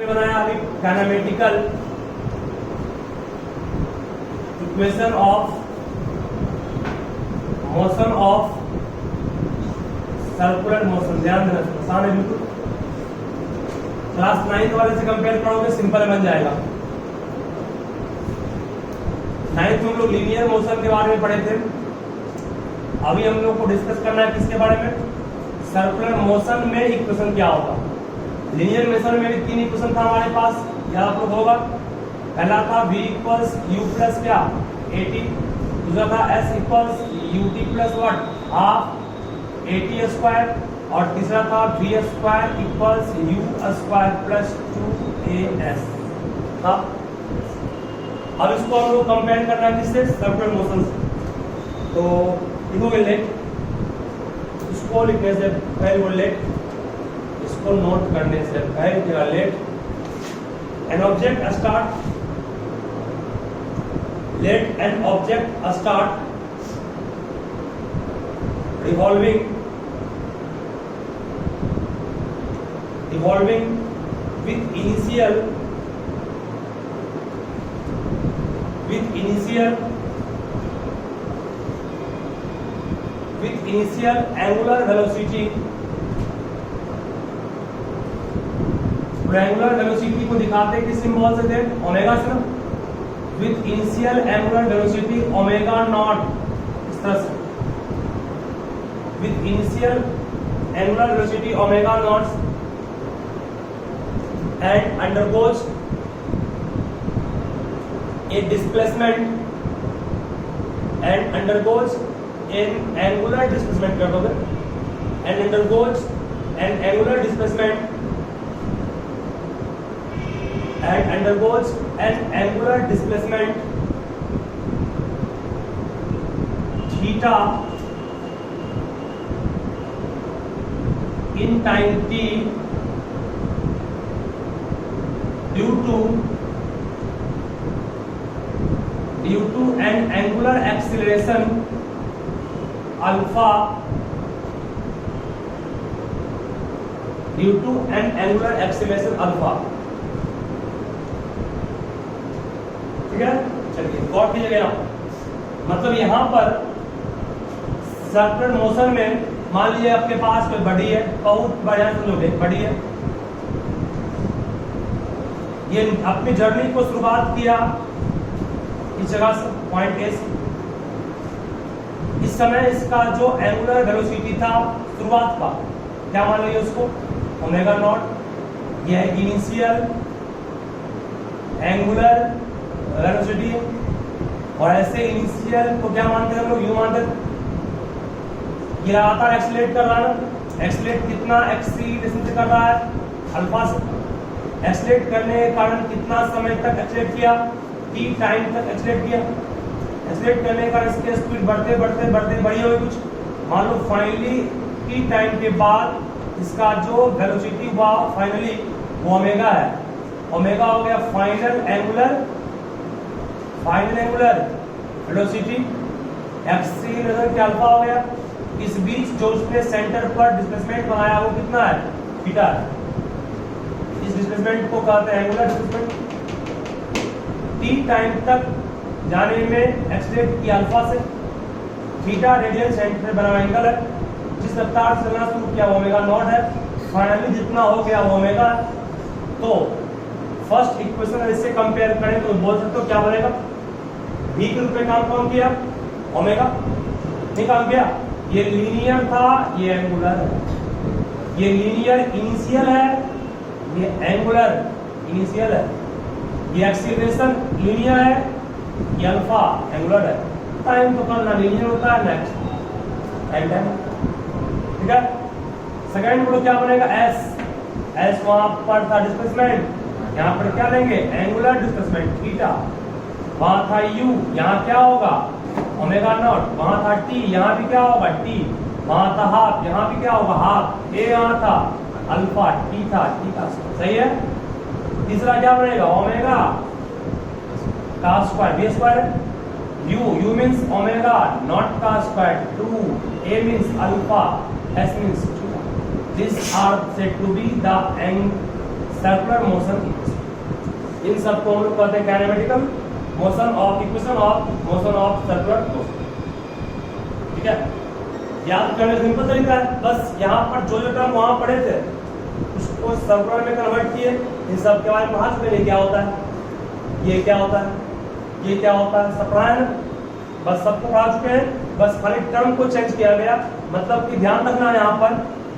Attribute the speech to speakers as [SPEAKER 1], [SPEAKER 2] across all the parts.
[SPEAKER 1] बनाया अभी kinematical equation of motion of circular motion. ध्यान देना, आसान है बिल्कुल। क्लास 9 वाले से कंपेयर करोगे सिंपल बन जाएगा। 9th में हम लोग लीनियर मोशन के बारे में पढ़े थे। अभी हम लोग को डिस्कस करना है किसके बारे में? सर्कुलर मोशन में इक्वेशन क्या होगा। लीनियर मोशन में भी 3 इक्वेशन था हमारे पास, याद आप लोग होगा। पहला था v इक्वल्स u प्लस क्या at, दूसरा था s equals ut plus what half at square, और तीसरा था v square equals u square plus 2as था। अब इसको हम लोग कंपेयर करना है किससे? सर्कुलर मोशन से। तो लिखोगे लेट, इसको लिखने से पहले वो लेट, इसको नोट करने से पहले क्या let an object start, let an object start revolving with initial angular velocity। Angular velocity को दिखाते किस सिंबल से थे? ओमेगा से ना। With initial angular velocity omega naught, इस तरह से with initial angular velocity omega naught and undergoes a displacement and undergoes an angular displacement कर दोगे and undergoes an angular displacement and undergoes an angular displacement theta in time t due to an angular acceleration alpha, due to an angular acceleration alpha। ठीक है, चलिए गौर कीजिएगा। मतलब यहाँ पर circular motion में मान लीजिए आपके पास कोई बॉडी है, बहुत बढ़िया समझोगे, बॉडी है, ये अपनी जर्नी को शुरुआत किया इस जगह से, पॉइंट ए से। इस समय इसका जो एंगुलर वेलोसिटी था शुरुआत का, क्या मान लीजिए उसको? Omega naught. यह है इनिशियल एंगुलर वेलोसिटी है, और ऐसे इनिशियल को क्या मानते हैं हम लोग? यू मानते हैं ये लगातार एक्सीलरेट कर रहा है ना। एक्सीलरेट कितना एक्सीलरेशन से कर रहा है? अल्फा से। एक्सीलरेट करने के कारण कितना समय तक एक्सीलरेट किया? t टाइम तक एक्सीलरेट किया। एक्सीलरेट करने के कारण इसकी स्पीड बढ़ते बढ़ते बढ़ते बढ़ी होगी कुछ, मान लो फाइनली t टाइम के बाद इसका जो वेलोसिटी हुआ फाइनली वो ओमेगा है। ओमेगा हो गया फाइनल एंगुलर वेलोसिटी, एक्सीलरेशन क्या अल्फा हो गया। इस बीच जो उसने सेंटर पर डिस्प्लेसमेंट बनाया वो कितना है? थीटा है। इस डिस्प्लेसमेंट को कहते हैं एंगुलर डिस्प्लेसमेंट। t टाइम तक जाने में एक्सीलरेट किया अल्फा से, थीटा रेडियल सेंटर पे बना एंगल है, जिस रफ्तार से चलना शुरू किया ओमेगा नॉट है, फाइनली जितना हो गया वो ओमेगा। तो फर्स्ट इक्वेशन इससे कंपेयर करें तो बोल सकते हो क्या बनेगा? v के रूप में काम कौन किया? ओमेगा नहीं काम किया। ये लीनियर था, ये एंगुलर है। ये लीनियर इनिशियल है, ये एंगुलर इनिशियल है। ये एक्सीलरेशन लीनियर है, ये अल्फा एंगुलर है। टाइम तो करना लीनियर होता है, नेक्स्ट टाइम। ठीक है, सेकंड बोलो क्या बनेगा? s वहां पर था डिस्प्लेसमेंट, यहाँ पर क्या लेंगे? Angular displacement theta. वहां था u, यहाँ क्या होगा? Omega naught. वहां था t, यहाँ भी क्या होगा? t। वहां था हाफ, यहाँ भी क्या होगा? हाफ। a यहाँ था अल्फा, t था, t का सही है। तीसरा क्या बनेगा? ओमेगा का स्क्वायर, b स्क्वायर है। u मींस ओमेगा नॉट का square 2, a means alpha, s means 2। These are said to be the circular motion in सबको हम लोग कहते हैं kinematical motion of equation of motion of circular motion. ठीक है, याद करने का सिंपल तरीका है, बस यहाँ पर जो जो टर्म वहां पढ़े थे उसको सर्कुलर में कन्वर्ट किए। इन सब के बारे में पढ़ा चुके, ये क्या होता है, ये क्या होता है, ये क्या होता है, सब पढ़ा है ना, बस सबको पढ़ा चुके हैं। बस खाली टर्म को चेंज किया गया, मतलब कि ध्यान रखना यहाँ पर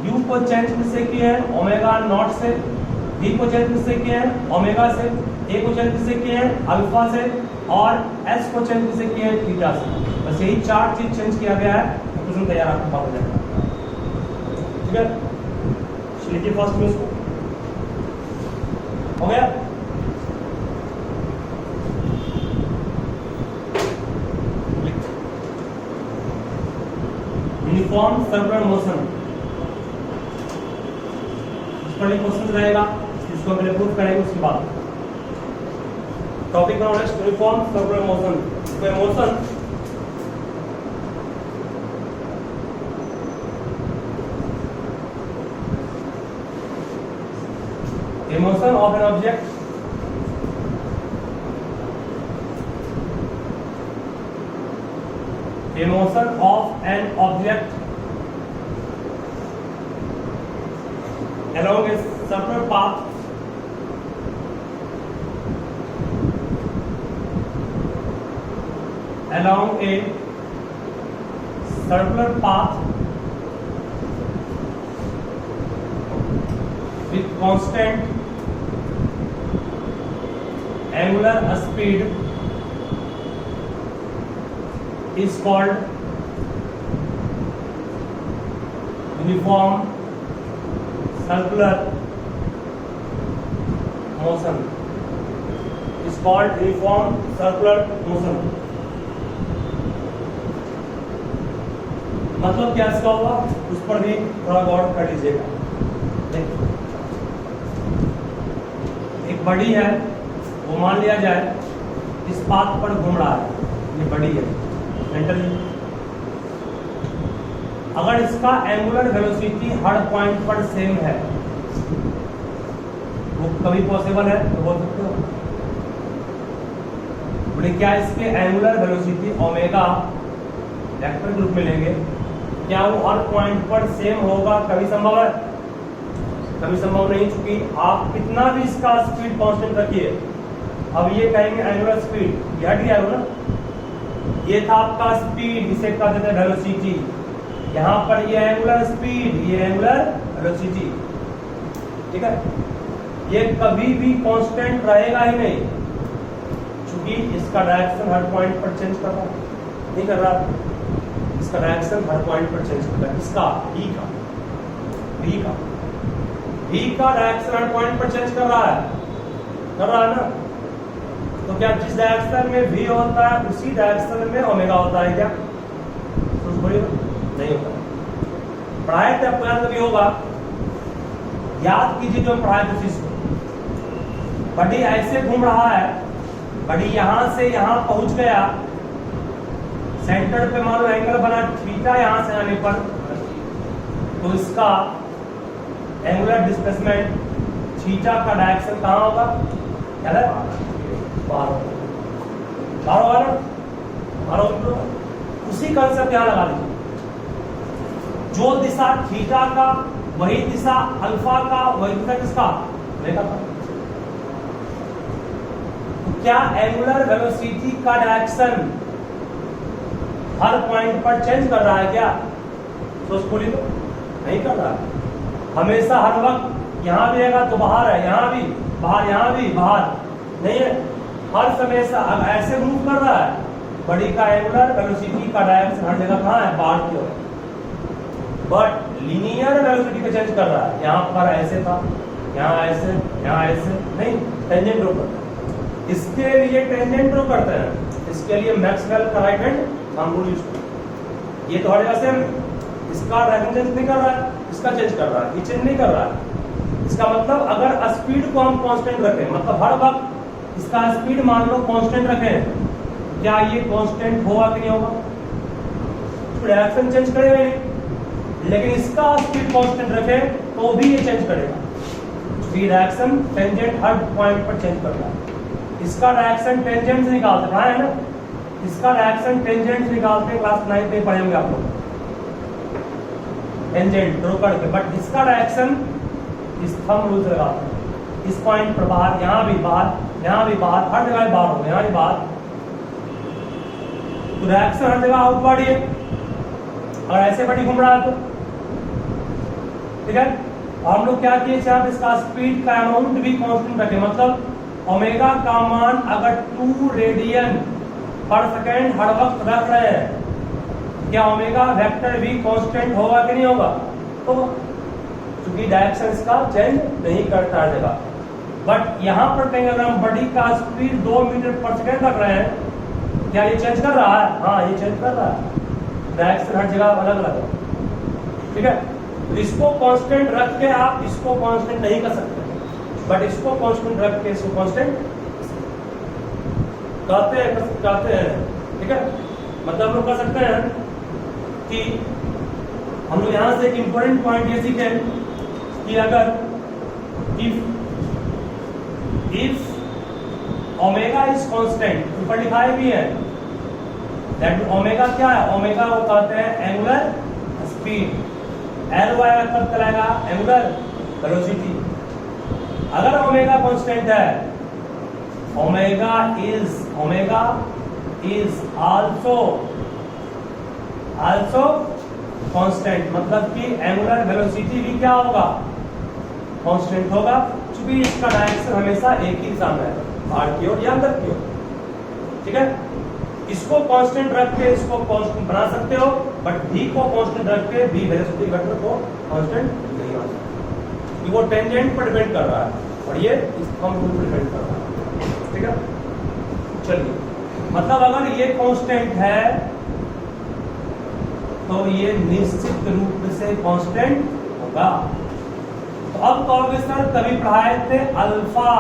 [SPEAKER 1] u को चेंज किससे किए हैं, ओमेगा नॉट से, v को चेंज किससे किए हैं, ओमेगा से, a को चेंज किससे किए हैं, अल्फा से, और s को चेंज किससे किए हैं, थीटा से। बस यही चार चीज चेंज किया गया है, क्वेश्चन तैयार आपको हो जाएगा। ठीक है, लिखिए फर्स्ट में इसको, हो गया। यूनिफॉर्म सर्कुलर मोशन, इस पर एक क्वेश्चन रहेगा, इसको पहले प्रूफ करेंगे, उसके बाद टॉपिक बनाओ नेक्स्ट, यूनिफॉर्म सर्कुलर मोशन। कोई motion a motion of an object a motion of an object along a circular path along a circular path with constant angular speed is called uniform circular motion, is called uniform circular motion। मतलब क्या इसका होगा, उस पर भी थोड़ा गौर कर लीजिएगा। एक बड़ी है, वो मान लिया जाए इस पाथ पर घूम रहा है, ये बड़ी है मेंटली, अगर इसका एंगुलर वेलोसिटी हर पॉइंट पर सेम है, वो कभी पॉसिबल है तो बोल सकते हो। बोले क्या इसके angular velocity omega vector group में लेंगे, क्या वो हर पॉइंट पर सेम होगा, कभी संभव है, कभी संभव नहीं, चूंकि आप कितना भी इसका स्पीड कांस्टेंट रखिए। अब ये कहेंगे एंगुलर स्पीड, ये हट गया ना, ये था आपका स्पीड, इसे कहते थे वेलोसिटी, यहाँ पर ये एंगुलर स्पीड, ये एंगुलर वेलोसिटी। ठीक है, ये कभी भी कांस्टेंट रहेगा ही नहीं, क्योंकि इसका डायरेक्शन हर पॉइंट पर चेंज कर रहा है, नहीं कर रहा, इसका डायरेक्शन हर पॉइंट पर चेंज कर रहा है, इसका v का डायरेक्शन हर पॉइंट पर चेंज कर रहा है ना। तो क्या जिस डायरेक्शन में v होता है उसी डायरेक्शन में ओमेगा होता है क्या, तो नहीं होता। पढ़ाए थे आपको याद कभी होगा, याद कीजिए जो पढ़ाए थे चीज को। बड़ी ऐसे घूम रहा है, बड़ी यहां से यहां पहुंच गया, सेंटर पे मान लो एंगल बना थीटा, यहां से आने पर तो इसका एंगुलर डिस्प्लेसमेंट थीटा का डायरेक्शन कहां होगा, याद है, बाहर। उसी कंसेप्ट यहां लगा लीजिए, जो दिशा थीटा का वही दिशा अल्फा का, वही दिशा किसका, ओमेगा का। क्या एंगुलर वेलोसिटी का डायरेक्शन हर पॉइंट पर चेंज कर रहा है क्या, सोच बोलिए, तो नहीं कर रहा है, हमेशा हर वक्त यहाँ भी रहेगा तो बाहर है, यहाँ भी बाहर, यहाँ भी बाहर नहीं है, हर समय ऐसे मूव कर रहा है। बड़ी का एंगुलर वेलोसिटी का डायरेक्शन हर जगह कहाँ है, बाहर की ओर, बट लीनियर वेलोसिटी को चेंज कर रहा है, यहाँ पर ऐसे था, यहाँ ऐसे, यहाँ ऐसे नहीं, टेंजेंट ड्रॉ करता है, इसके लिए टेंजेंट ड्रॉ करते हैं, इसके लिए मैक्सवेल का right hand thumb rule use करते हैं। ये तो हर जगह से इसका डायरेक्शन चेंज नहीं कर रहा है, इसका चेंज कर रहा है, ये चेंज नहीं कर रहा है। इसका मतलब अगर स्पीड को हम कांस्टेंट रखें, मतलब हर वक्त इसका स्पीड मान लो कांस्टेंट रखें, क्या ये कांस्टेंट होगा कि नहीं होगा, डायरेक्शन चेंज करेगा नहीं, लेकिन इसका स्पीड कांस्टेंट रखें तो भी ये चेंज करेगा, ये डायरेक्शन टेंजेंट हर पॉइंट पर चेंज करता है। इसका डायरेक्शन टेंजेंट से निकालते हैं, है ना, इसका डायरेक्शन टेंजेंट से निकालते हैं, क्लास 9 में पढ़ेंगे आप लोग टेंजेंट ड्रॉ करके। बट इसका डायरेक्शन इस थंब रूल से लगाते हैं, इस पॉइंट पर बाहर, यहाँ भी बाहर, यहाँ भी बाहर, हर जगह बाहर होगा, यहाँ भी बाहर, तो डायरेक्शन हर जगह आउटवर्ड ही है। और ऐसे बड़ी घूम रहा है तो ठीक है। और हम लोग क्या किए, आप इसका स्पीड का अमाउंट भी कांस्टेंट रखें, मतलब ओमेगा का मान अगर 2 रेडियन पर सेकेंड हर वक्त रख रहे हैं, क्या ओमेगा वेक्टर भी कांस्टेंट होगा कि नहीं होगा? तो क्योंकि डायरेक्शन इसका चेंज नहीं करता हर जगह। बट यहाँ पर कहीं अगर हम बॉडी का स्पीड 2 मीटर पर सेकेंड रख रहे हैं, क्या ये चेंज कर रहा है? हाँ, ये चेंज कर रहा है, डायरेक्शन हर जगह अलग अलग है, ठीक है। तो इसको कांस्टेंट रख के आप इसको कांस्टेंट नहीं कर सकते, बट इसको कांस्टेंट रख के इसको कांस्टेंट कहते हैं, ठीक है। मतलब हम लोग कर सकते हैं कि हम लोग यहां से एक इंपॉर्टेंट पॉइंट ये सीखे कि अगर इफ ओमेगा इज कांस्टेंट, ऊपर लिखाए भी है दैट ओमेगा क्या है, ओमेगा वो कहते हैं एंगुलर स्पीड, एल वाई कब चलाएगा, एंगुलर वेलोसिटी। अगर ओमेगा कांस्टेंट है, ओमेगा इज आल्सो कांस्टेंट, मतलब कि एंगुलर वेलोसिटी भी क्या होगा, कांस्टेंट होगा, क्योंकि इसका डायरेक्शन हमेशा एक ही दिशा में है, बाहर की ओर या अंदर की ओर, ठीक है। इसको कांस्टेंट रख के इसको कांस्टेंट बना सकते हो, बट v को कांस्टेंट रख के v वेलोसिटी वेक्टर को कांस्टेंट नहीं बना सकते, क्योंकि वो टेंजेंट पर डिपेंड कर रहा है और ये इस थंब रूल पर डिपेंड कर रहा है, ठीक है। चलिए, मतलब अगर ये कांस्टेंट है तो ये निश्चित रूप से कांस्टेंट होगा। तो अब कहोगे सर कभी पढ़ाए थे अल्फा,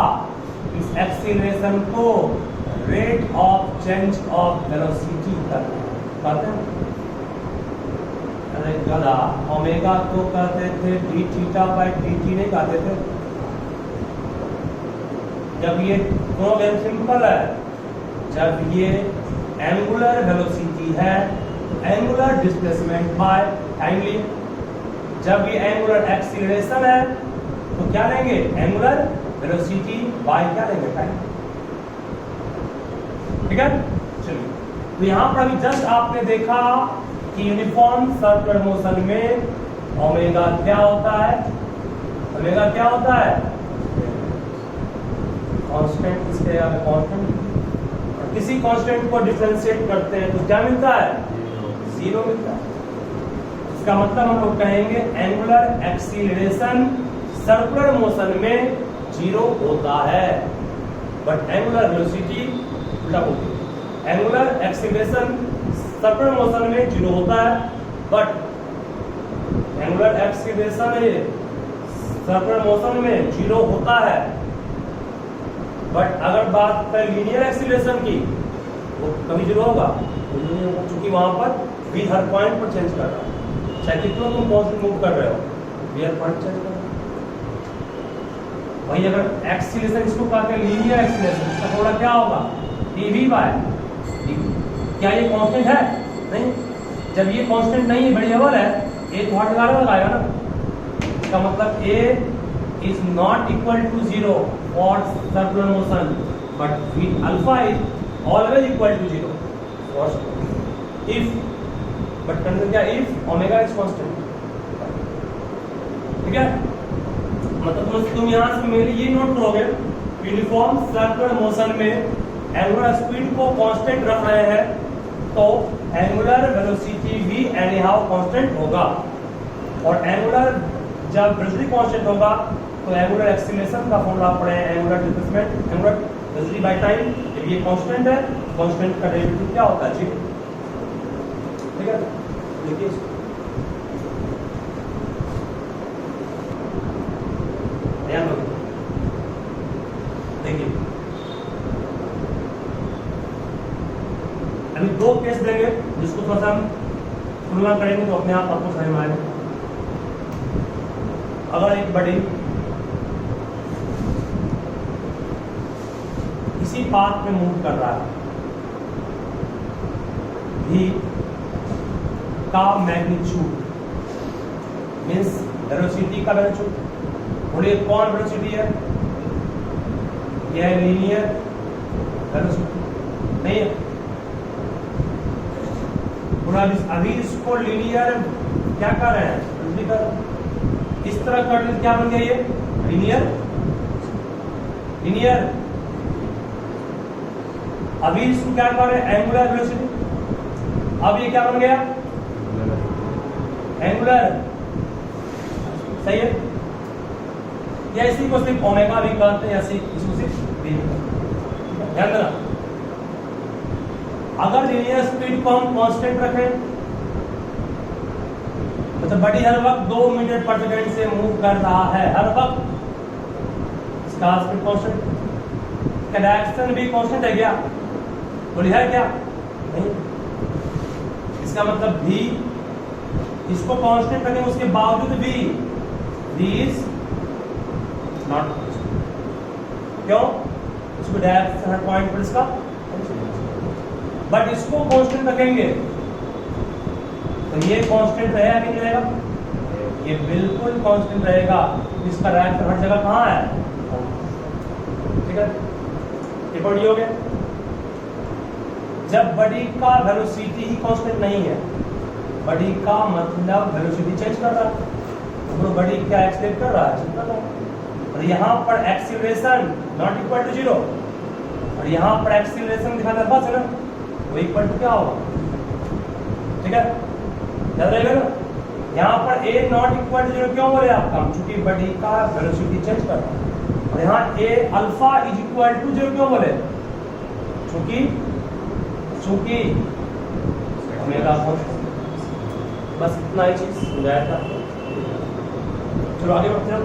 [SPEAKER 1] इस एक्सीलरेशन को rate of change of velocity कहते हैं। अरे गधा, ओमेगा को कहते थे D theta by D T नहीं कहते थे। जब ये दोनों गेम सिंपल है, जब ये एंगुलर वेलोसिटी है, एंगुलर डिस्प्लेसमेंट बाय टाइम लिए, जब ये एंगुलर एक्सीलरेशन है तो क्या लेंगे, एंगुलर वेलोसिटी बाय क्या लेंगे, टाइम, ठीक है। चलिए, तो यहां पर अभी जस्ट आपने देखा कि यूनिफॉर्म सर्कुलर मोशन में ओमेगा क्या होता है, ओमेगा क्या होता है, कांस्टेंट, इसके कांस्टेंट, किसी कांस्टेंट को डिफरेंशिएट करते हैं तो क्या मिलता है, 0 मिलता है। इसका मतलब हम लोग कहेंगे एंगुलर एक्सीलरेशन सर्कुलर मोशन में 0 होता है, बट एंगुलर वेलोसिटी उल्टा होती है। एंगुलर एक्सीलरेशन सर्कुलर मोशन में 0 होता है, but angular acceleration circular motion में 0 होता है। बट अगर बात करें लीनियर एक्सीलरेशन की, वो कभी 0 होगा, क्योंकि वहां पर भी हर पॉइंट पर चेंज कर रहा है, चाहे कितना तुम पॉइंट मूव कर रहे हो, भी हर पॉइंट चेंज कर रहा है। भाई अगर एक्सीलरेशन इसको कहते हैं लीनियर एक्सीलरेशन, इसका थोड़ा क्या होगा, dv बाय dt। क्या ये कांस्टेंट है? नहीं। जब ये कांस्टेंट नहीं है, वेरिएबल है, a तो हर जगह लगाएगा ना। इसका मतलब a is not equal to 0 for circular motion, but v alpha is always equal to 0 for if, but condition क्या, if omega is constant, ठीक है। मतलब तुम यहाँ से मेरे ये नोट करोगे, यूनिफॉर्म सर्कुलर मोशन में एंगुलर स्पीड को कांस्टेंट रख रहे हैं तो एंगुलर वेलोसिटी भी एनी हाउ कांस्टेंट होगा, और एंगुलर जब वेलोसिटी कांस्टेंट होगा तो एंगुलर एक्सीलरेशन का फॉर्मूला पढ़े, angular displacement, angular velocity by time. जब ये कांस्टेंट है, कांस्टेंट का डेरिवेटिव क्या होता है, जी, ठीक है। देखिए ध्यान रखो, देखिए अभी 2 केस देंगे जिसको थोड़ा सा हम तुलना करेंगे तो अपने आप आपको समझ में आएगा। अगर एक बड़ी इसी पाथ में मूव कर रहा है, v का मैग्नीट्यूड मीन्स वेलोसिटी का मैग्नीट्यूड। बोलिए कौन वेलोसिटी है? यह लीनियर वेलोसिटी नहीं है। अभी इसको लीनियर क्या कर रहे हैं? इस तरह कर क्या बन गया? ये लीनियर लीनियर। अभी इसको क्या कर रहे हैं? Angular velocity. अब ये क्या बन गया? एंगुलर। सही है। या इसी को सिर्फ ओमेगा भी कहते हैं, या इसको सिर्फ वी भी कहते हैं। ध्यान देना, अगर लीनियर स्पीड को हम कांस्टेंट रखें, मतलब बॉडी हर वक्त 2 मीटर पर सेकंड से मूव कर रहा है, हर वक्त, इसका स्पीड कांस्टेंट, डायरेक्शन भी कांस्टेंट है क्या? बोलिए है क्या? नहीं। इसका मतलब v, इसको कांस्टेंट रखें, उसके बावजूद v इज नॉट कांस्टेंट। क्यों? इसको डायरेक्शन हर पॉइंट पर इसका, बट इसको कांस्टेंट रखेंगे तो ये कांस्टेंट रहेगा कि नहीं रहेगा? ये बिल्कुल कांस्टेंट रहेगा। इसका डायरेक्शन हर जगह कहाँ है? ठीक है, ये बॉडी हो गया। जब बॉडी का वेलोसिटी ही कांस्टेंट नहीं है, बॉडी का मतलब वेलोसिटी चेंज कर रहा है, तो बॉडी क्या एक्सेलरेट कर रहा है? चेंज कर रहा है। और यहाँ पर एक्सीलरेशन नॉट इक्वल टू 0, और यहाँ पर एक्सीलरेशन दिखाना बस है ना, वो इक्वल टू क्या होगा? ठीक है, याद रहेगा ना। यहाँ पर a नॉट इक्वल टू 0 क्यों बोले आपका? चूंकि बॉडी का वेलोसिटी चेंज कर रहा है। और यहाँ a alpha is equal to 0 क्यों बोले? चूंकि ओमेगा बस इतना ही चीज समझाया था। चलो आगे बढ़ते हैं।